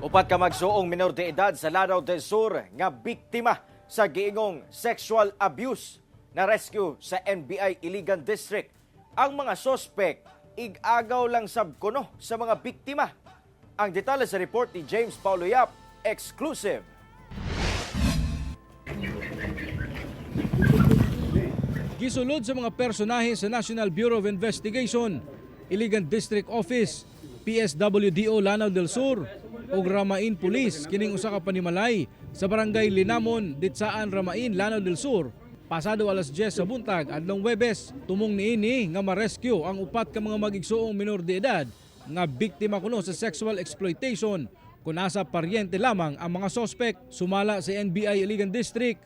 Upat ka mag-igsoong menor de edad sa Lanao del Sur nga biktima sa giingong sexual abuse na rescue sa NBI Iligan District. Ang mga sospek ig-agaw lang sabkono sa mga biktima. Ang detalye sa report ni James Paulo Yap, exclusive. Gisulod sa mga personahe sa National Bureau of Investigation, Iligan District Office, PSWDO Lanao del Sur, ug Ramain Police kining usa ka panimalay sa barangay Linamon, Ditsaan, Ramain, Lanao del Sur. Pasado alas 10 sa buntag adlong Huwebes, tumong niini nga ma-rescue ang upat ka mga mag-igsoong menor de edad nga biktima kuno sa sexual exploitation kung nasa paryente lamang ang mga sospek. Sumala sa NBI Iligan District,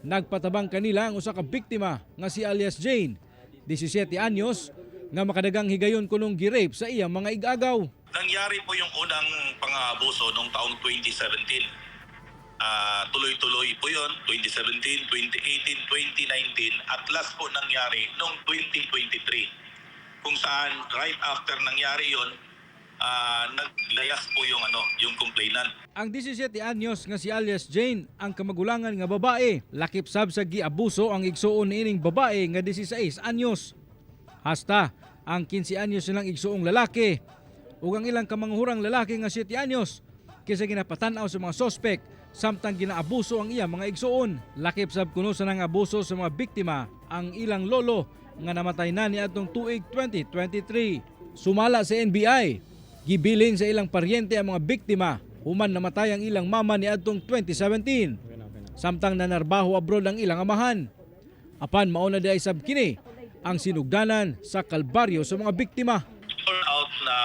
nagpatabang kanila ang usa ka biktima nga si alias Jane, 17 anyos, nga makadagang higayon kunong gi-rape sa iyang mga ig-agaw. Nangyari po yung unang pang-abuso noong taong 2017. Tuloy-tuloy po yun, 2017, 2018, 2019 at last po nangyari noong 2023. Kung saan right after nangyari yun, naglayas po yung complainant. Ang 17 anyos nga si alias Jane ang kamagulangan nga babae. Lakip sab sa giabuso ang igsuon niining babae nga 16 anyos. Hasta ang 15 anyos nilang igsuong lalaki ug ang ilang kamanghurang lalaki nga 7 anyos kisa ginapatan-aw sa mga sospek samtang ginaabuso ang iya mga igsuon. Lakip sab kuno sa nang abuso sa mga biktima ang ilang lolo nga namatay na niadtong tuig 2023. Sumala sa NBI, gibilin sa ilang paryente ang mga biktima human namatay ang ilang mama niadtong 2017. Samtang nanarbaho abroad ang ilang amahan. Apan mao na diay sab kini ang sinugdanan sa kalbaryo sa mga biktima. Turn out na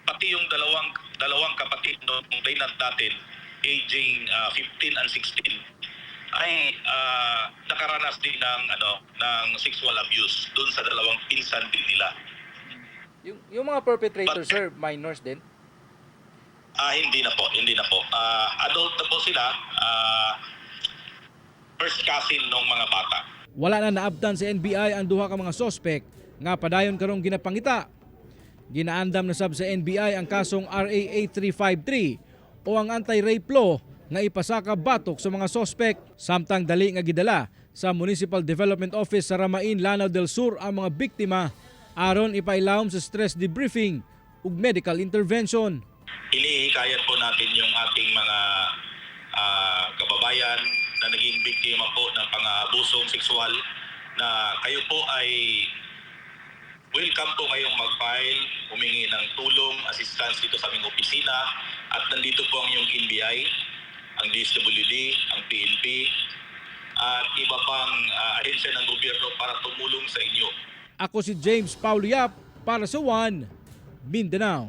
pati yung dalawang kapatid ng complainant natin, aging 15 and 16, ay nakaranas din ng sexual abuse doon sa dalawang pinsan din nila. Yung mga perpetrators, sir, minors din? Hindi na po. Adult na po sila, first cousin ng mga bata. Wala na naabtan sa NBI ang duha ka mga sospek nga padayon karong ginapangita. Ginaandam na sab sa NBI ang kasong RA 8353 o ang anti-rape law nga ipasaka batok sa mga sospek. Samtang dali nga gidala sa Municipal Development Office sa Ramain, Lanao del Sur ang mga biktima aron ipailawom sa stress debriefing ug medical intervention. Hinihikayan po natin yung ating mga kababayan na naging biktima po ng pang-aabusong sexual na kayo po ay welcome po ngayong mag-file, humingi ng tulong, assistance dito sa aming opisina at nandito po ang iyong NBI, ang DSWD, ang PNP at iba pang ahensya ng gobyerno para tumulong sa inyo. Ako si James Paulo Yap para sa One Mindanao.